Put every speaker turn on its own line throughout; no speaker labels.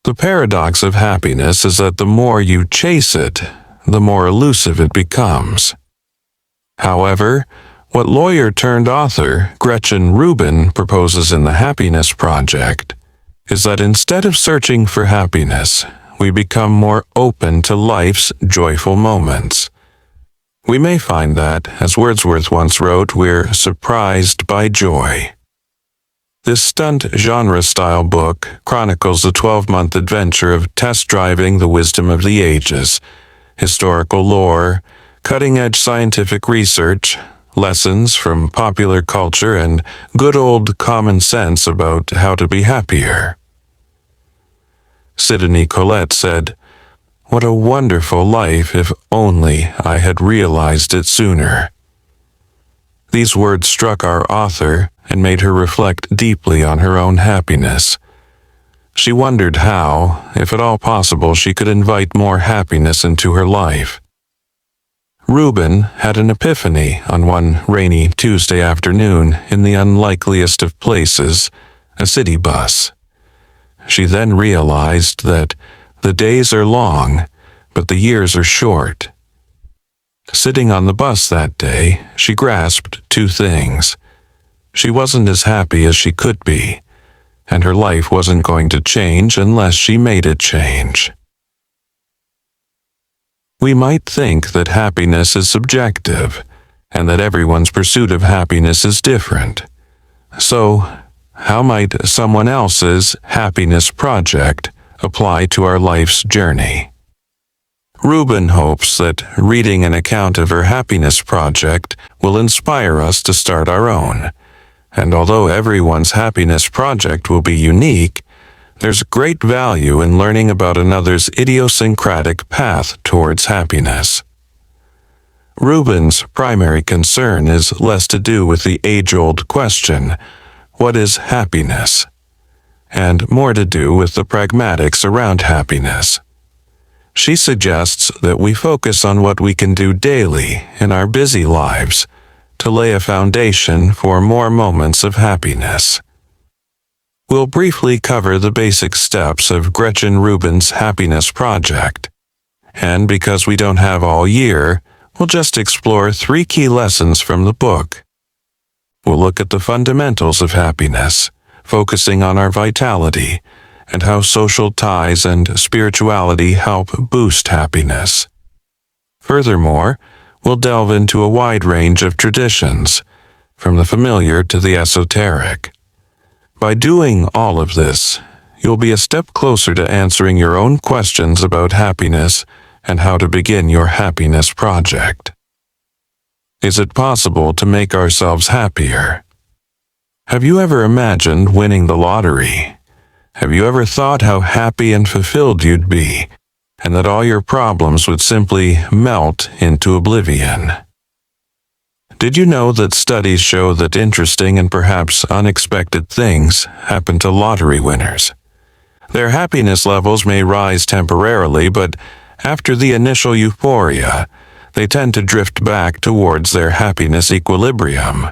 The paradox of happiness is that the more you chase it, the more elusive it becomes. However, what lawyer-turned-author Gretchen Rubin proposes in the Happiness Project is that instead of searching for happiness, we become more open to life's joyful moments. We may find that, as Wordsworth once wrote, we're surprised by joy. This stunt genre-style book chronicles the 12-month adventure of test-driving the wisdom of the ages, historical lore, cutting-edge scientific research, lessons from popular culture, and good old common sense about how to be happier. Sidonie Collette said, "What a wonderful life if only I had realized it sooner." These words struck our author and made her reflect deeply on her own happiness. She wondered how, if at all possible, she could invite more happiness into her life. Rubin had an epiphany on one rainy Tuesday afternoon in the unlikeliest of places, a city bus. She then realized that the days are long, but the years are short. Sitting on the bus that day, she grasped two things. She wasn't as happy as she could be, and her life wasn't going to change unless she made it change. We might think that happiness is subjective, and that everyone's pursuit of happiness is different. So, how might someone else's happiness project apply to our life's journey? Rubin hopes that reading an account of her happiness project will inspire us to start our own. And although everyone's happiness project will be unique, there's great value in learning about another's idiosyncratic path towards happiness. Rubin's primary concern is less to do with the age-old question, what is happiness? And more to do with the pragmatics around happiness. She suggests that we focus on what we can do daily in our busy lives to lay a foundation for more moments of happiness. We'll briefly cover the basic steps of Gretchen Rubin's Happiness Project, and because we don't have all year, we'll just explore 3 key lessons from the book. We'll look at the fundamentals of happiness, focusing on our vitality, and how social ties and spirituality help boost happiness. Furthermore, we'll delve into a wide range of traditions, from the familiar to the esoteric. By doing all of this, you'll be a step closer to answering your own questions about happiness and how to begin your happiness project. Is it possible to make ourselves happier? Have you ever imagined winning the lottery? Have you ever thought how happy and fulfilled you'd be, and that all your problems would simply melt into oblivion? Did you know that studies show that interesting and perhaps unexpected things happen to lottery winners? Their happiness levels may rise temporarily, but after the initial euphoria, they tend to drift back towards their happiness equilibrium.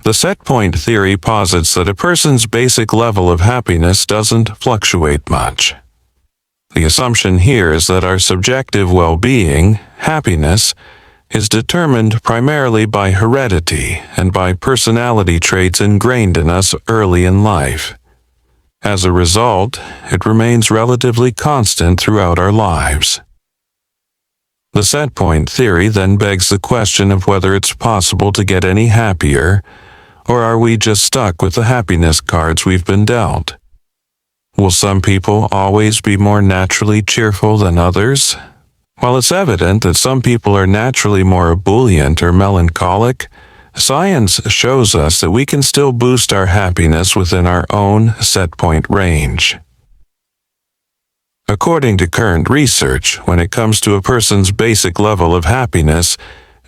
The set point theory posits that a person's basic level of happiness doesn't fluctuate much. The assumption here is that our subjective well-being, happiness, is determined primarily by heredity and by personality traits ingrained in us early in life. As a result, it remains relatively constant throughout our lives. The set point theory then begs the question of whether it's possible to get any happier, or are we just stuck with the happiness cards we've been dealt? Will some people always be more naturally cheerful than others? While it's evident that some people are naturally more ebullient or melancholic, science shows us that we can still boost our happiness within our own set point range. According to current research, when it comes to a person's basic level of happiness,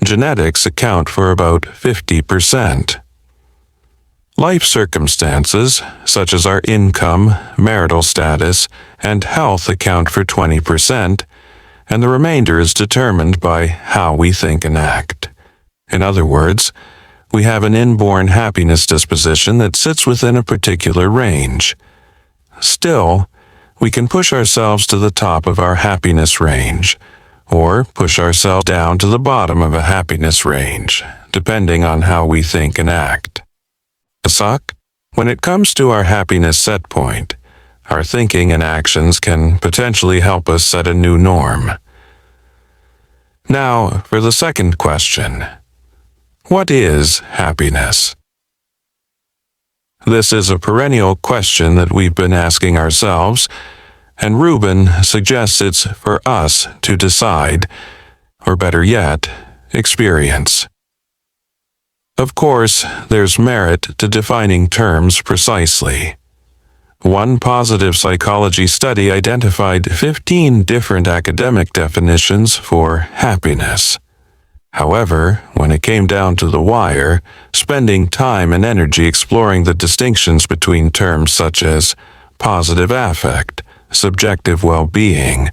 genetics account for about 50%. Life circumstances, such as our income, marital status, and health account for 20%, and the remainder is determined by how we think and act. In other words, we have an inborn happiness disposition that sits within a particular range. Still, we can push ourselves to the top of our happiness range, or push ourselves down to the bottom of a happiness range, depending on how we think and act. When it comes to our happiness set point, our thinking and actions can potentially help us set a new norm. Now, for the second question. What is happiness? This is a perennial question that we've been asking ourselves, and Rubin suggests it's for us to decide, or better yet, experience. Of course, there's merit to defining terms precisely. One positive psychology study identified 15 different academic definitions for happiness. However, when it came down to the wire, spending time and energy exploring the distinctions between terms such as positive affect, subjective well-being,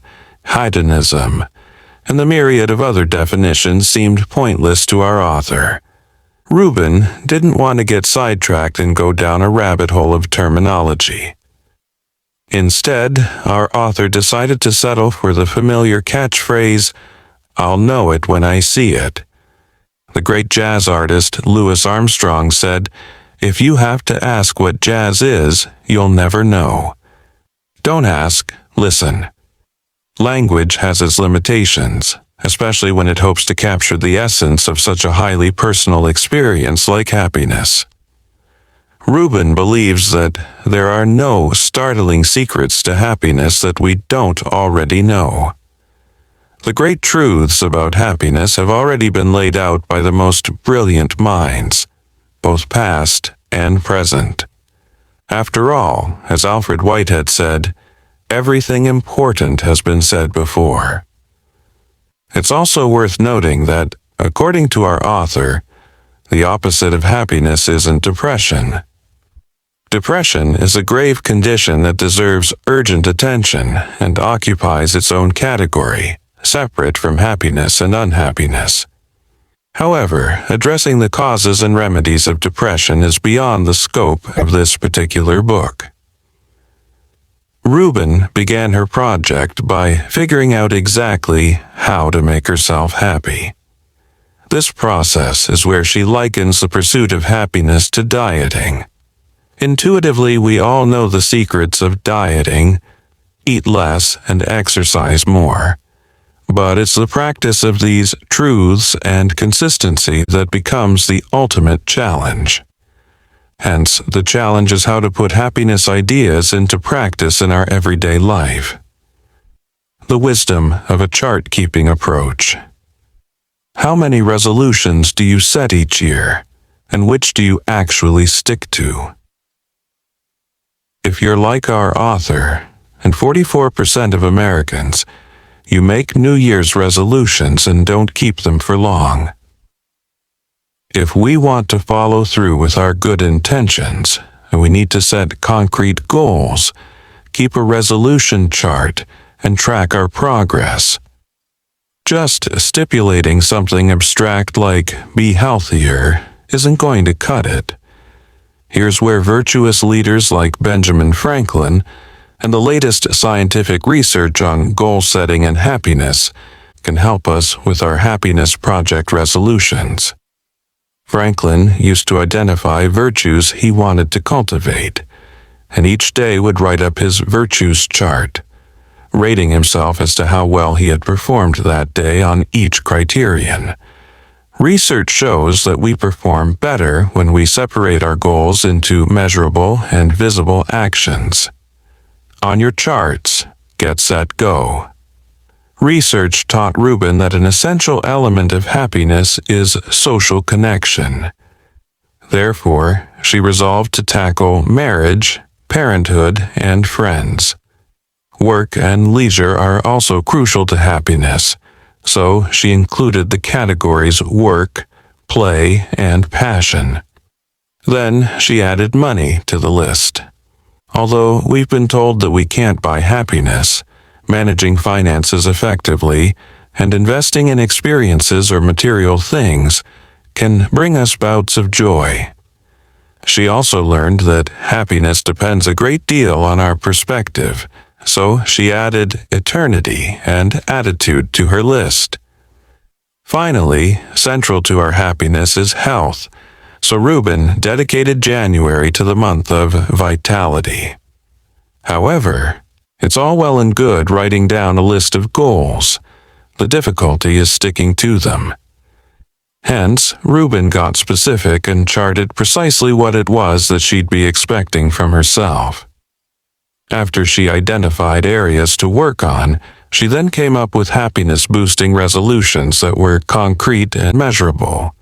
hedonism, and the myriad of other definitions seemed pointless to our author. Rubin didn't want to get sidetracked and go down a rabbit hole of terminology. Instead, our author decided to settle for the familiar catchphrase, "I'll know it when I see it." The great jazz artist Louis Armstrong said, "If you have to ask what jazz is, you'll never know. Don't ask, listen." Language has its limitations, especially when it hopes to capture the essence of such a highly personal experience like happiness. Rubin believes that there are no startling secrets to happiness that we don't already know. The great truths about happiness have already been laid out by the most brilliant minds, both past and present. After all, as Alfred Whitehead said, everything important has been said before. It's also worth noting that, according to our author, the opposite of happiness isn't depression. Depression is a grave condition that deserves urgent attention and occupies its own category, separate from happiness and unhappiness. However, addressing the causes and remedies of depression is beyond the scope of this particular book. Rubin began her project by figuring out exactly how to make herself happy. This process is where she likens the pursuit of happiness to dieting. Intuitively, we all know the secrets of dieting: eat less and exercise more. But it's the practice of these truths and consistency that becomes the ultimate challenge. Hence, the challenge is how to put happiness ideas into practice in our everyday life. The wisdom of a chart-keeping approach. How many resolutions do you set each year, and which do you actually stick to? If you're like our author, and 44% of Americans, you make New Year's resolutions and don't keep them for long. If we want to follow through with our good intentions, we need to set concrete goals, keep a resolution chart, and track our progress. Just stipulating something abstract like "be healthier" isn't going to cut it. Here's where virtuous leaders like Benjamin Franklin and the latest scientific research on goal setting and happiness can help us with our happiness project resolutions. Franklin used to identify virtues he wanted to cultivate, and each day would write up his virtues chart, rating himself as to how well he had performed that day on each criterion. Research shows that we perform better when we separate our goals into measurable and visible actions. On your charts, get set, go. Research taught Rubin that an essential element of happiness is social connection. Therefore, she resolved to tackle marriage, parenthood, and friends. Work and leisure are also crucial to happiness, so she included the categories work, play, and passion. Then she added money to the list. Although we've been told that we can't buy happiness, managing finances effectively and investing in experiences or material things can bring us bouts of joy. She also learned that happiness depends a great deal on our perspective, so she added eternity and attitude to her list. Finally, central to our happiness is health, so Rubin dedicated January to the month of vitality. However, it's all well and good writing down a list of goals. The difficulty is sticking to them. Hence, Rubin got specific and charted precisely what it was that she'd be expecting from herself. After she identified areas to work on, she then came up with happiness-boosting resolutions that were concrete and measurable.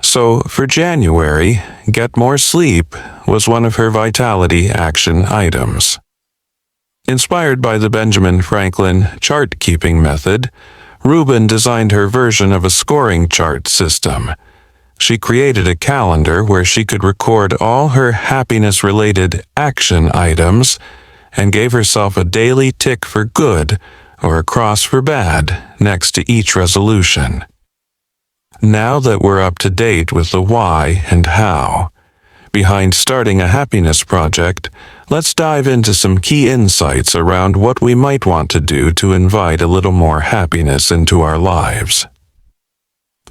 So, for January, get more sleep was one of her vitality action items. Inspired by the Benjamin Franklin chart-keeping method, Rubin designed her version of a scoring chart system. She created a calendar where she could record all her happiness-related action items and gave herself a daily tick for good or a cross for bad next to each resolution. Now that we're up to date with the why and how behind starting a happiness project, let's dive into some key insights around what we might want to do to invite a little more happiness into our lives.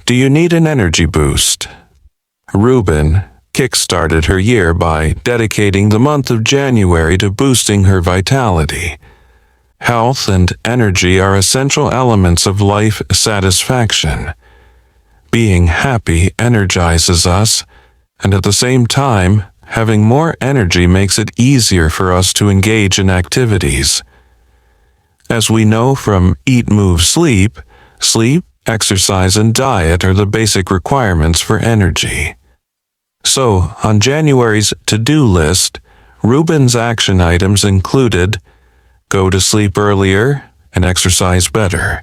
Do you need an energy boost? Rubin kick-started her year by dedicating the month of January to boosting her vitality. Health and energy are essential elements of life satisfaction. Being happy energizes us, and at the same time, having more energy makes it easier for us to engage in activities. As we know from Eat, Move, Sleep, exercise, and diet are the basic requirements for energy. So, on January's to-do list, Rubin's action items included go to sleep earlier and exercise better.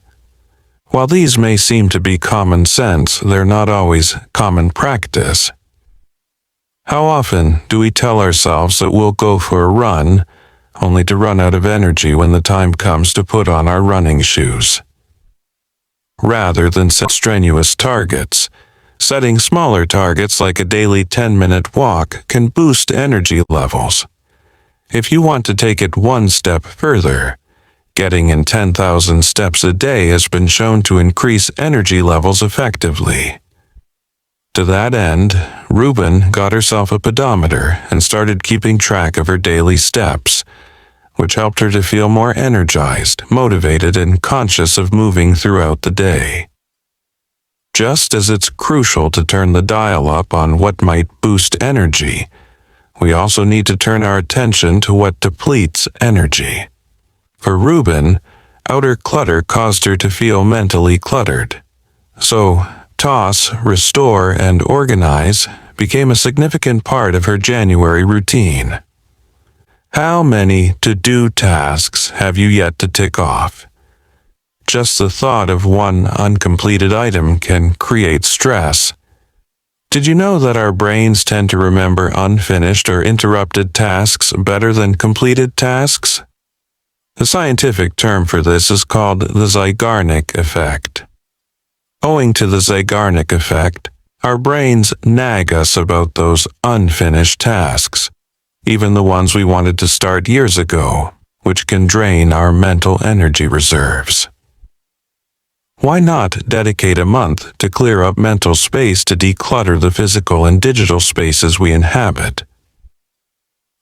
While these may seem to be common sense, they're not always common practice. How often do we tell ourselves that we'll go for a run, only to run out of energy when the time comes to put on our running shoes? Rather than set strenuous targets, setting smaller targets like a daily 10-minute walk can boost energy levels. If you want to take it one step further, getting in 10,000 steps a day has been shown to increase energy levels effectively. To that end, Rubin got herself a pedometer and started keeping track of her daily steps, which helped her to feel more energized, motivated, and conscious of moving throughout the day. Just as it's crucial to turn the dial up on what might boost energy, we also need to turn our attention to what depletes energy. For Rubin, outer clutter caused her to feel mentally cluttered. So, toss, restore, and organize became a significant part of her January routine. How many to-do tasks have you yet to tick off? Just the thought of one uncompleted item can create stress. Did you know that our brains tend to remember unfinished or interrupted tasks better than completed tasks? The scientific term for this is called the Zeigarnik effect. Owing to the Zeigarnik effect, our brains nag us about those unfinished tasks, even the ones we wanted to start years ago, which can drain our mental energy reserves. Why not dedicate a month to clear up mental space to declutter the physical and digital spaces we inhabit?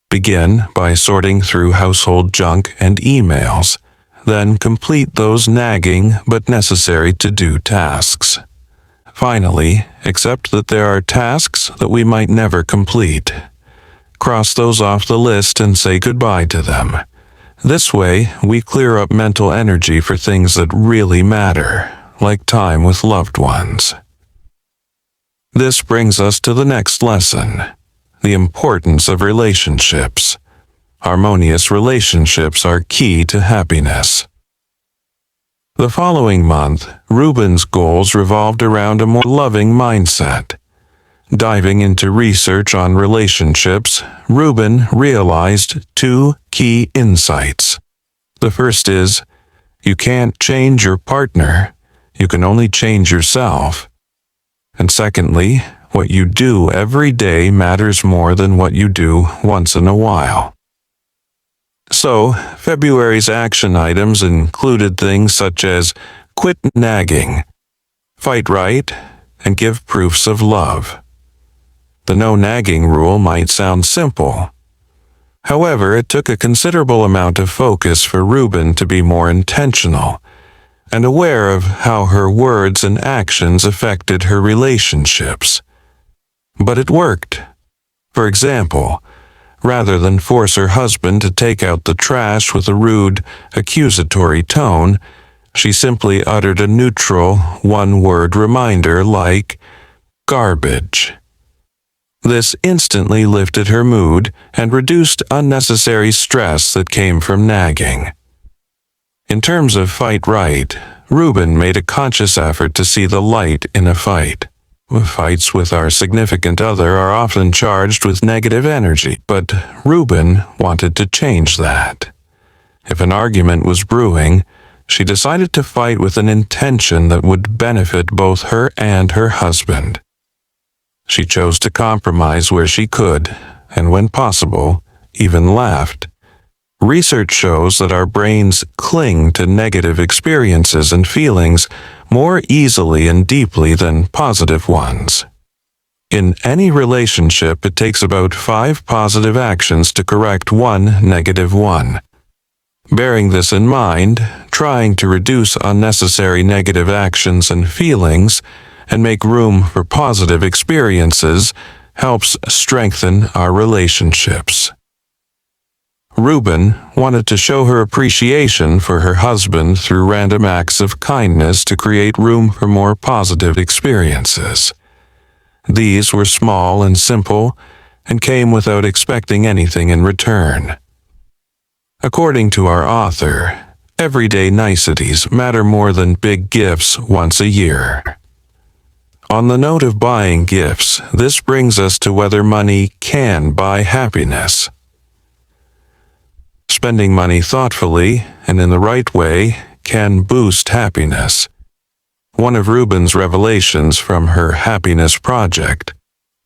Begin by sorting through household junk and emails, then complete those nagging but necessary to-do tasks. Finally, accept that there are tasks that we might never complete. Cross those off the list and say goodbye to them. This way, we clear up mental energy for things that really matter, like time with loved ones. This brings us to the next lesson, the importance of relationships. Harmonious relationships are key to happiness. The following month, Rubin's goals revolved around a more loving mindset. Diving into research on relationships, Rubin realized two key insights. The first is, you can't change your partner, you can only change yourself. And secondly, what you do every day matters more than what you do once in a while. So, February's action items included things such as quit nagging, fight right, and give proofs of love. The no nagging rule might sound simple. However, it took a considerable amount of focus for Rubin to be more intentional and aware of how her words and actions affected her relationships. But it worked. For example, rather than force her husband to take out the trash with a rude, accusatory tone, she simply uttered a neutral, one-word reminder like, garbage. This instantly lifted her mood and reduced unnecessary stress that came from nagging. In terms of fight right, Rubin made a conscious effort to see the light in a fight. Fights with our significant other are often charged with negative energy, but Rubin wanted to change that. If an argument was brewing, she decided to fight with an intention that would benefit both her and her husband. She chose to compromise where she could, and when possible, even laughed. Research shows that our brains cling to negative experiences and feelings more easily and deeply than positive ones. In any relationship, it takes about 5 positive actions to correct one negative one. Bearing this in mind, trying to reduce unnecessary negative actions and feelings and make room for positive experiences helps strengthen our relationships. Rubin wanted to show her appreciation for her husband through random acts of kindness to create room for more positive experiences. These were small and simple and came without expecting anything in return. According to our author, everyday niceties matter more than big gifts once a year. On the note of buying gifts, this brings us to whether money can buy happiness. Spending money thoughtfully and in the right way can boost happiness. One of Rubin's revelations from her happiness project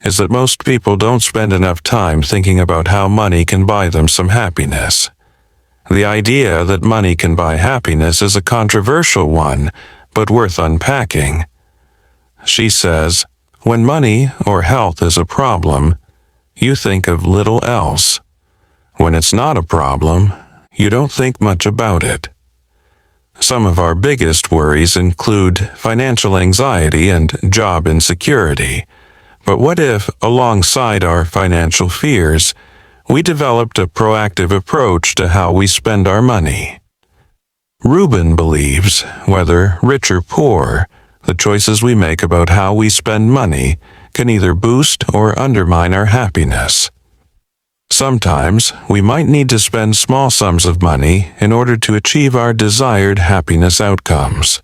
is that most people don't spend enough time thinking about how money can buy them some happiness. The idea that money can buy happiness is a controversial one, but worth unpacking. She says, when money or health is a problem, you think of little else. When it's not a problem, you don't think much about it. Some of our biggest worries include financial anxiety and job insecurity. But what if, alongside our financial fears, we developed a proactive approach to how we spend our money? Rubin believes, whether rich or poor, the choices we make about how we spend money can either boost or undermine our happiness. Sometimes, we might need to spend small sums of money in order to achieve our desired happiness outcomes.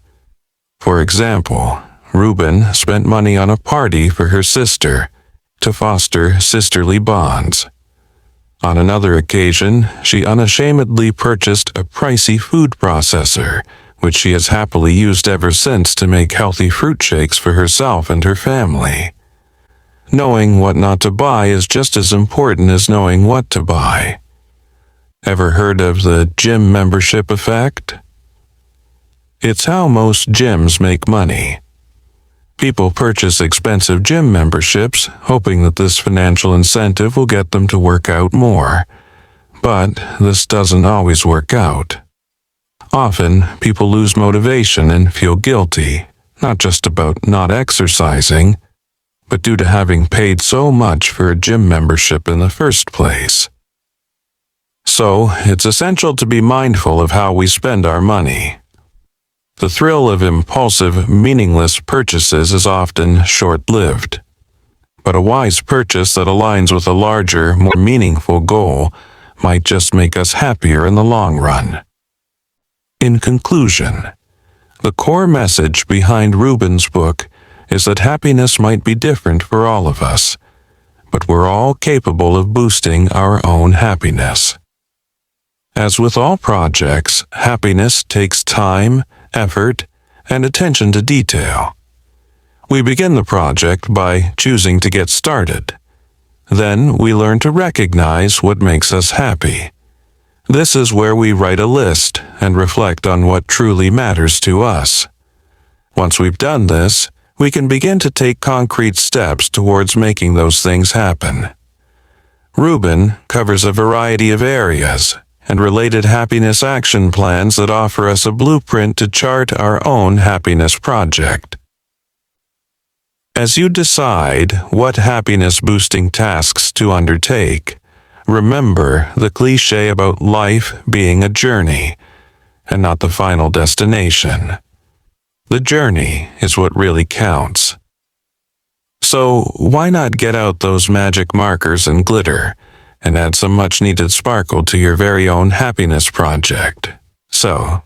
For example, Rubin spent money on a party for her sister to foster sisterly bonds. On another occasion, she unashamedly purchased a pricey food processor, which she has happily used ever since to make healthy fruit shakes for herself and her family. Knowing what not to buy is just as important as knowing what to buy. Ever heard of the gym membership effect? It's how most gyms make money. People purchase expensive gym memberships, hoping that this financial incentive will get them to work out more. But this doesn't always work out. Often, people lose motivation and feel guilty, not just about not exercising, but due to having paid so much for a gym membership in the first place. So, it's essential to be mindful of how we spend our money. The thrill of impulsive, meaningless purchases is often short-lived, but a wise purchase that aligns with a larger, more meaningful goal might just make us happier in the long run. In conclusion, the core message behind Rubin's book is that happiness might be different for all of us, but we're all capable of boosting our own happiness. As with all projects, happiness takes time, effort, and attention to detail. We begin the project by choosing to get started. Then we learn to recognize what makes us happy. This is where we write a list and reflect on what truly matters to us. Once we've done this, we can begin to take concrete steps towards making those things happen. Rubin covers a variety of areas and related happiness action plans that offer us a blueprint to chart our own happiness project. As you decide what happiness-boosting tasks to undertake, remember the cliché about life being a journey and not the final destination. The journey is what really counts. So why not get out those magic markers and glitter and add some much-needed sparkle to your very own happiness project? So,